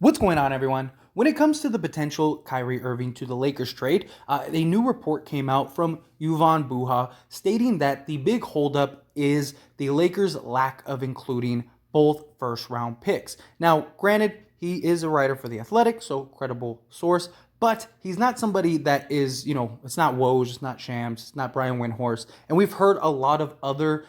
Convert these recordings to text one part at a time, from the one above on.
What's going on, everyone? When it comes to the potential Kyrie Irving to the Lakers trade, a new report came out from Yuvan Buha stating that the big holdup is the Lakers' lack of including both first-round picks. Now, granted, he is a writer for The Athletic, so credible source, but he's not somebody that is, it's not Woj, it's not Shams, it's not Brian Windhorst. And we've heard a lot of other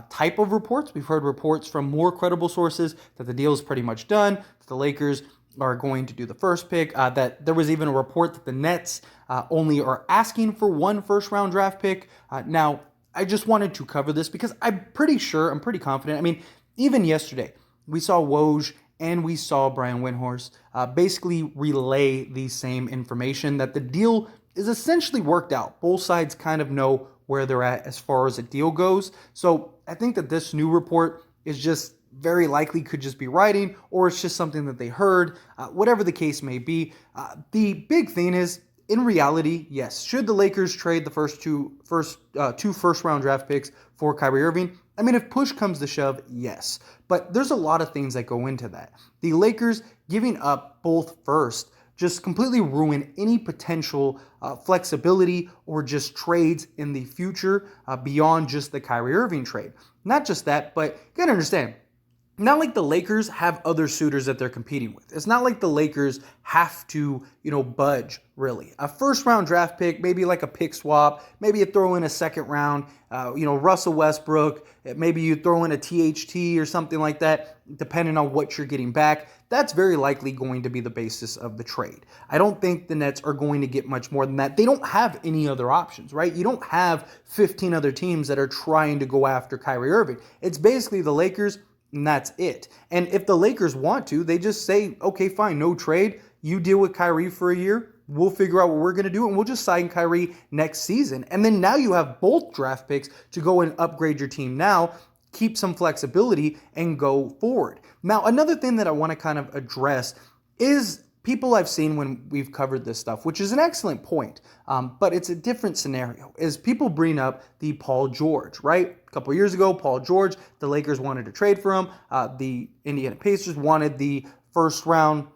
type of reports. We've heard reports from more credible sources that the deal is pretty much done, that the Lakers are going to do the first pick, that there was even a report that the Nets only are asking for one first-round draft pick. Now, I just wanted to cover this because I'm pretty confident. I mean, even yesterday, we saw Woj and we saw Brian Windhorst basically relay the same information, that the deal is essentially worked out. Both sides kind of know where they're at as far as a deal goes. So I think that this new report is just very likely could just be writing, or it's just something that they heard. Whatever the case may be, the big thing is, in reality, yes, should the Lakers trade the two first-round draft picks for Kyrie Irving? I mean, if push comes to shove, yes. But there's a lot of things that go into that. The Lakers giving up both first just completely ruin any potential flexibility or just trades in the future beyond just the Kyrie Irving trade. Not just that, but you gotta understand, not like the Lakers have other suitors that they're competing with. It's not like the Lakers have to, budge, really. A first-round draft pick, maybe like a pick swap, maybe you throw in a second round, Russell Westbrook, maybe you throw in a THT or something like that, depending on what you're getting back. That's very likely going to be the basis of the trade. I don't think the Nets are going to get much more than that. They don't have any other options, right? You don't have 15 other teams that are trying to go after Kyrie Irving. It's basically the Lakers, and that's it. And if the Lakers want to, they just say, okay, fine, no trade. You deal with Kyrie for a year. We'll figure out what we're going to do, and we'll just sign Kyrie next season. And then now you have both draft picks to go and upgrade your team now, keep some flexibility, and go forward. Now, another thing that I want to kind of address is people I've seen when we've covered this stuff, which is an excellent point, but it's a different scenario, is people bring up the Paul George, right? A couple years ago, Paul George, the Lakers wanted to trade for him. The Indiana Pacers wanted the first round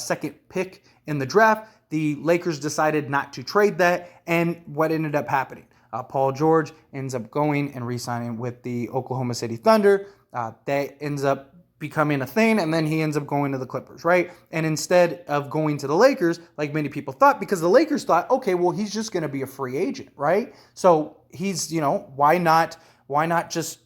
second pick in the draft. The Lakers decided not to trade that, and what ended up happening? Paul George ends up going and re-signing with the Oklahoma City Thunder. That ends up becoming a thing, and then he ends up going to the Clippers, right? And instead of going to the Lakers, like many people thought, because the Lakers thought, okay, well, he's just going to be a free agent, right? So he's, why not just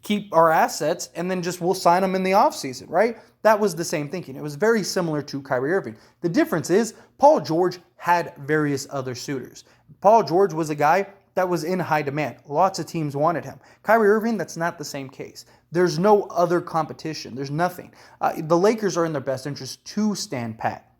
keep our assets and then just we'll sign him in the offseason, right? That was the same thinking. It was very similar to Kyrie Irving. The difference is Paul George had various other suitors. Paul George was a guy that was in high demand. Lots of teams wanted him. Kyrie Irving, that's not the same case. There's no other competition. There's nothing. The Lakers are in their best interest to stand pat.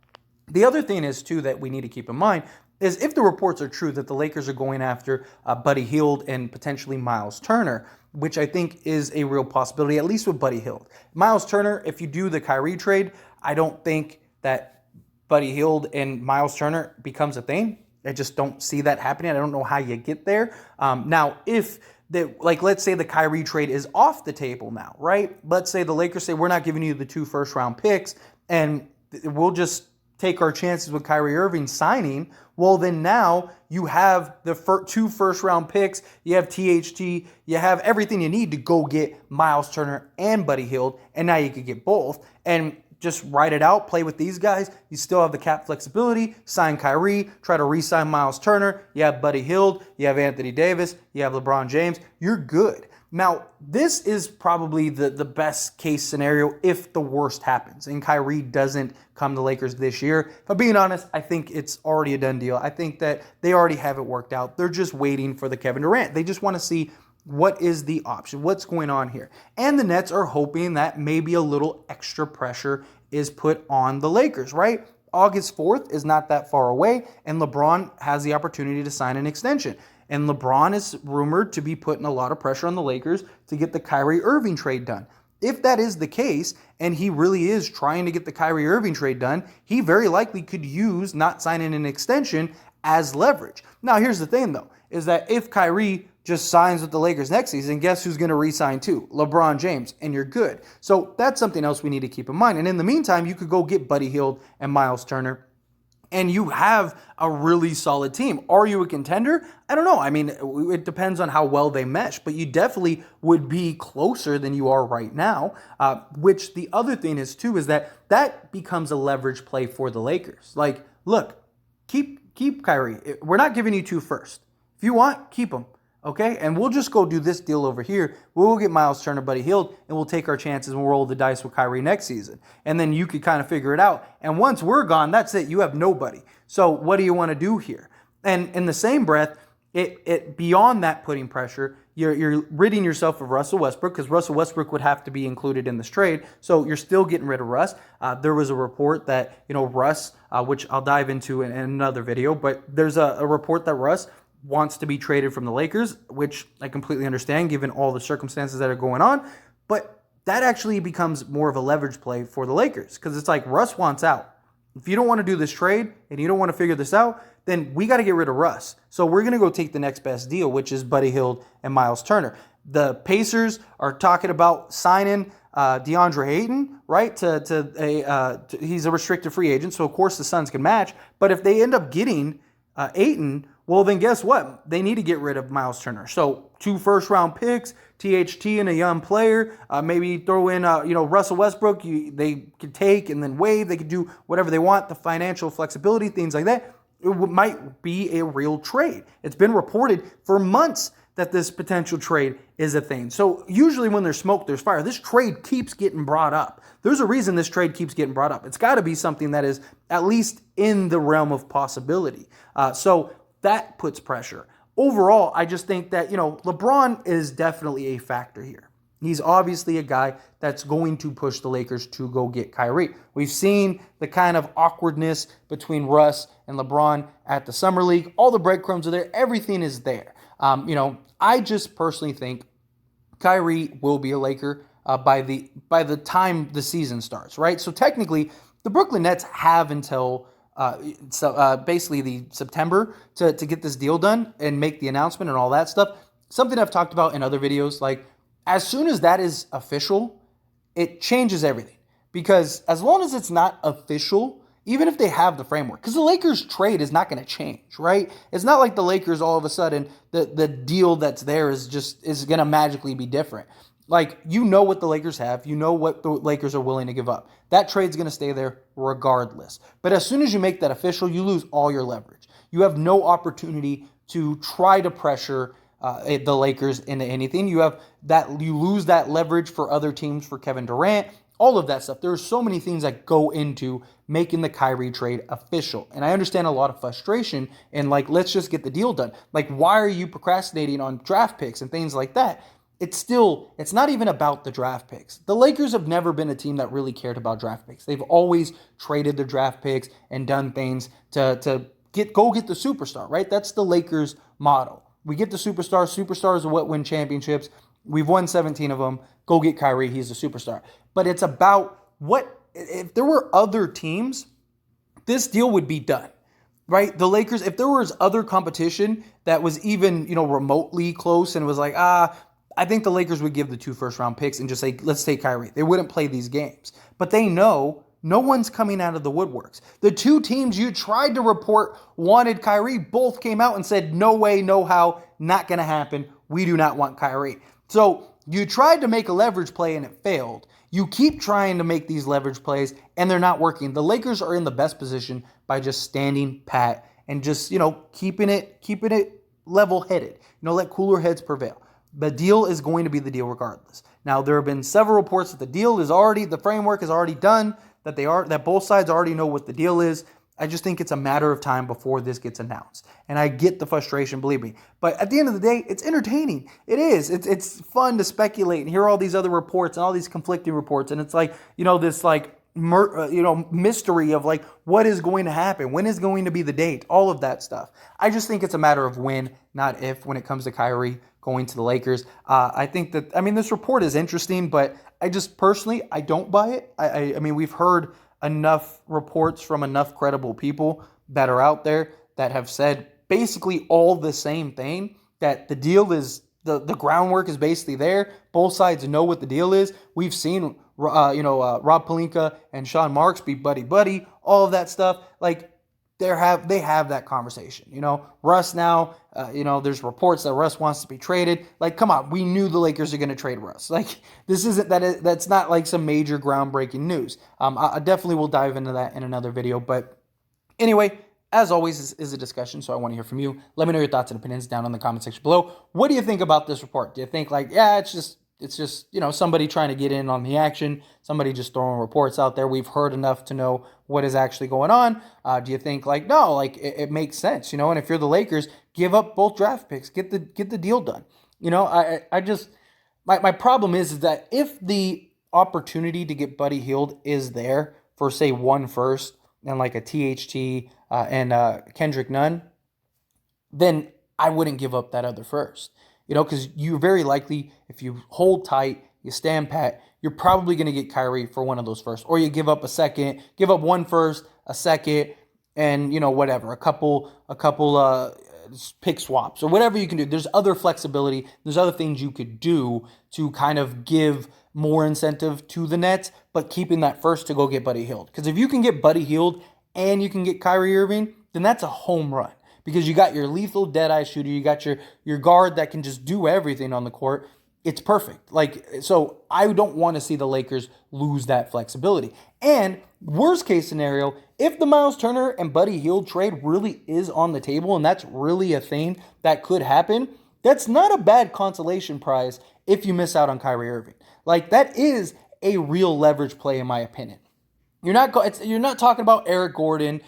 The other thing is, too, that we need to keep in mind is if the reports are true that the Lakers are going after Buddy Hield and potentially Miles Turner, which I think is a real possibility, at least with Buddy Hield. Miles Turner, if you do the Kyrie trade, I don't think that Buddy Hield and Miles Turner becomes a thing. I just don't see that happening. I don't know how you get there. Now, if let's say the Kyrie trade is off the table now, right? Let's say the Lakers say, we're not giving you the 2 first-round picks, and we'll just take our chances with Kyrie Irving signing. Well, then now you have the 2 first-round picks, you have THT, you have everything you need to go get Miles Turner and Buddy Hield, and now you could get both. And just write it out, play with these guys. You still have the cap flexibility, sign Kyrie, try to re-sign Miles Turner. You have Buddy Hield, you have Anthony Davis, you have LeBron James. You're good. Now, this is probably the best case scenario if the worst happens and Kyrie doesn't come to Lakers this year. If I'm being honest, I think it's already a done deal. I think that they already have it worked out. They're just waiting for the Kevin Durant. They just want to see what is the option? What's going on here? And the Nets are hoping that maybe a little extra pressure is put on the Lakers, right? August 4th is not that far away, and LeBron has the opportunity to sign an extension. And LeBron is rumored to be putting a lot of pressure on the Lakers to get the Kyrie Irving trade done. If that is the case, and he really is trying to get the Kyrie Irving trade done, he very likely could use not signing an extension as leverage. Now, here's the thing, though, is that if Kyrie just signs with the Lakers next season, guess who's going to re-sign too? LeBron James, and you're good. So that's something else we need to keep in mind. And in the meantime, you could go get Buddy Hield and Miles Turner, and you have a really solid team. Are you a contender? I don't know. I mean, it depends on how well they mesh, but you definitely would be closer than you are right now, which the other thing is, too, is that becomes a leverage play for the Lakers. Like, look, keep Kyrie. We're not giving you 2 first. If you want, keep them. Okay, and we'll just go do this deal over here. We'll get Miles Turner, Buddy Hield, and we'll take our chances and we'll roll the dice with Kyrie next season. And then you could kind of figure it out. And once we're gone, that's it. You have nobody. So what do you want to do here? And in the same breath, it beyond that putting pressure, you're ridding yourself of Russell Westbrook, because Russell Westbrook would have to be included in this trade. So you're still getting rid of Russ. There was a report that, Russ, which I'll dive into in another video, but there's a report that Russ wants to be traded from the Lakers, which I completely understand given all the circumstances that are going on. But that actually becomes more of a leverage play for the Lakers, because it's like Russ wants out. If you don't want to do this trade and you don't want to figure this out, then we got to get rid of Russ. So we're going to go take the next best deal, which is Buddy Hield and Miles Turner. The Pacers are talking about signing DeAndre Ayton, right? He's a restricted free agent, so of course the Suns can match. But if they end up getting Ayton, well, then guess what? They need to get rid of Miles Turner. So 2 first-round picks, THT, and a young player. Maybe throw in, Russell Westbrook. They could take and then waive. They could do whatever they want. The financial flexibility, things like that. It might be a real trade. It's been reported for months that this potential trade is a thing. So usually when there's smoke, there's fire. This trade keeps getting brought up. There's a reason this trade keeps getting brought up. It's got to be something that is at least in the realm of possibility. So that puts pressure. Overall, I just think that, LeBron is definitely a factor here. He's obviously a guy that's going to push the Lakers to go get Kyrie. We've seen the kind of awkwardness between Russ and LeBron at the Summer League. All the breadcrumbs are there. Everything is there. I just personally think Kyrie will be a Laker by the time the season starts, right? So technically, the Brooklyn Nets have until basically the September to get this deal done and make the announcement and all that stuff. Something I've talked about in other videos, like as soon as that is official, it changes everything. Because as long as it's not official, even if they have the framework, because the Lakers trade is not going to change, right? It's not like the Lakers all of a sudden, the deal that's there is going to magically be different. Like, what the Lakers have. What the Lakers are willing to give up. That trade's going to stay there regardless. But as soon as you make that official, you lose all your leverage. You have no opportunity to try to pressure the Lakers into anything. You lose that leverage for other teams, for Kevin Durant, all of that stuff. There are so many things that go into making the Kyrie trade official. And I understand a lot of frustration and let's just get the deal done. Why are you procrastinating on draft picks and things like that? It's not even about the draft picks. The Lakers have never been a team that really cared about draft picks. They've always traded the draft picks and done things to go get the superstar, right? That's the Lakers model. We get the superstar. Superstars are what win championships. We've won 17 of them. Go get Kyrie. He's a superstar. But it's about if there were other teams, this deal would be done. Right? The Lakers, if there was other competition that was even, remotely close and was I think the Lakers would give the 2 first-round picks and just say, let's take Kyrie. They wouldn't play these games. But they know no one's coming out of the woodworks. The 2 teams you tried to report wanted Kyrie both came out and said, no way, no how, not going to happen. We do not want Kyrie. So you tried to make a leverage play and it failed. You keep trying to make these leverage plays and they're not working. The Lakers are in the best position by just standing pat and just, keeping it level-headed. Let cooler heads prevail. The deal is going to be the deal regardless. Now, there have been several reports that the framework is already done, that both sides already know what the deal is. I just think it's a matter of time before this gets announced. And I get the frustration, believe me. But at the end of the day, it's entertaining. It is. It's fun to speculate and hear all these other reports and all these conflicting reports. And it's this mystery of what is going to happen, when is going to be the date, all of that stuff. I just think it's a matter of when, not if, when it comes to Kyrie going to the Lakers. I think that, this report is interesting, but I just personally, I don't buy it. I mean, we've heard enough reports from enough credible people that are out there that have said basically all the same thing. that the deal is the groundwork is basically there. Both sides know what the deal is. We've seen Rob Pelinka and Sean Marks be buddy, all of that stuff. Like they have that conversation. Russ now, there's reports that Russ wants to be traded. Like, come on, we knew the Lakers are going to trade Russ. Like, this isn't that's not like some major groundbreaking news. I definitely will dive into that in another video. But anyway, as always, this is a discussion, so I want to hear from you. Let me know your thoughts and opinions down in the comment section below. What do you think about this report? Do you think like, yeah, it's just somebody trying to get in on the action, somebody just throwing reports out there? We've heard enough to know what is actually going on. Do you think like, no, like it makes sense, and if you're the Lakers, give up both draft picks, get the deal done. I just my problem is that if the opportunity to get Buddy Hield is there for say 1 first and like a THT and Kendrick Nunn, then I wouldn't give up that other first. Because you're very likely, if you hold tight, you stand pat, you're probably going to get Kyrie for one of those first. Or you give up a second, give up 1 first, a second, and, whatever, a couple pick swaps or whatever you can do. There's other flexibility. There's other things you could do to kind of give more incentive to the Nets, but keeping that first to go get Buddy Hield. Because if you can get Buddy Hield and you can get Kyrie Irving, then that's a home run. Because you got your lethal dead-eye shooter, you got your guard that can just do everything on the court. It's perfect. So I don't want to see the Lakers lose that flexibility. And worst case scenario, if the Miles Turner and Buddy Hield trade really is on the table, and that's really a thing that could happen, that's not a bad consolation prize if you miss out on Kyrie Irving. Like, that is a real leverage play, in my opinion. You're not talking about Eric Gordon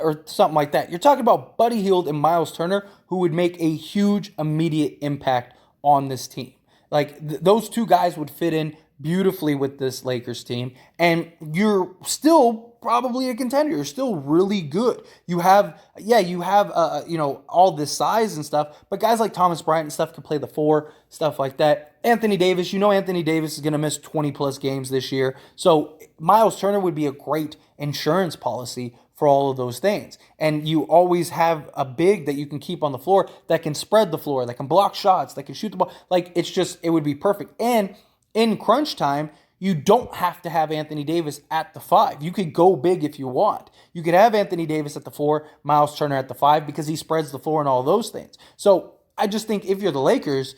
or something like that. You're talking about Buddy Hield and Miles Turner, who would make a huge immediate impact on this team. Like, those two guys would fit in beautifully with this Lakers team, and you're still probably a contender. You're still really good. You have all this size and stuff, but guys like Thomas Bryant and stuff could play the 4, stuff like that. Anthony Davis, Anthony Davis is going to miss 20-plus games this year, so Miles Turner would be a great insurance policy for all of those things. And you always have a big that you can keep on the floor that can spread the floor, that can block shots, that can shoot the ball. Like, it would be perfect. And in crunch time, you don't have to have Anthony Davis at the 5. You could go big if you want. You could have Anthony Davis at the 4, Miles Turner at the 5, because he spreads the floor and all those things. So I just think if you're the Lakers,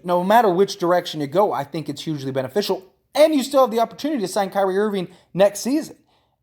no matter which direction you go, I think it's hugely beneficial. And you still have the opportunity to sign Kyrie Irving next season.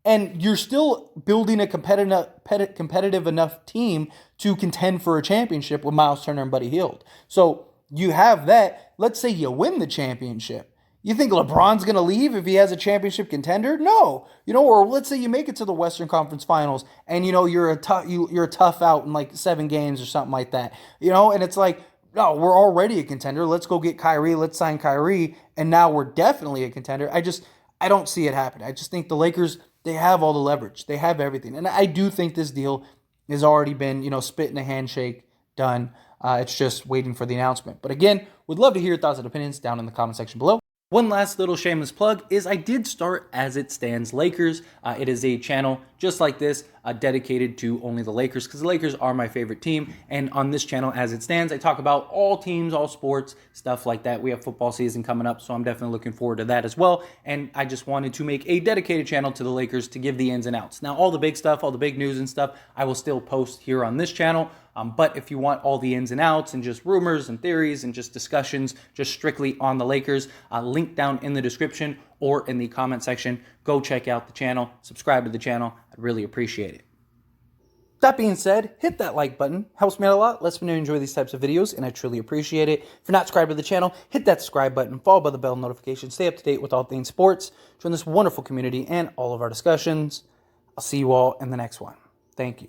And you're still building a competitive enough team to contend for a championship with Miles Turner and Buddy Hield. So you have that. Let's say you win the championship. You think LeBron's going to leave if he has a championship contender? No. Or let's say you make it to the Western Conference Finals and, you're a tough out in like 7 games or something like that. And it's like, no, we're already a contender. Let's go get Kyrie. Let's sign Kyrie. And now we're definitely a contender. I don't see it happening. I just think the Lakers, they have all the leverage. They have everything. And I do think this deal has already been, spit in a handshake, done. It's just waiting for the announcement. But again, would love to hear your thoughts and opinions down in the comment section below. One last little shameless plug is I did start As It Stands Lakers. It is a channel just like this, dedicated to only the Lakers, because the Lakers are my favorite team. And on this channel, As It Stands, I talk about all teams, all sports, stuff like that. We have football season coming up, so I'm definitely looking forward to that as well. And I just wanted to make a dedicated channel to the Lakers to give the ins and outs. Now, all the big stuff, all the big news and stuff, I will still post here on this channel. But if you want all the ins and outs and just rumors and theories and just discussions just strictly on the Lakers, link down in the description or in the comment section. Go check out the channel, subscribe to the channel. I'd really appreciate it. That being said, hit that like button. Helps me out a lot. Lets me know you enjoy these types of videos, and I truly appreciate it. If you're not subscribed to the channel, hit that subscribe button, followed by the bell notification. Stay up to date with all things sports. Join this wonderful community and all of our discussions. I'll see you all in the next one. Thank you.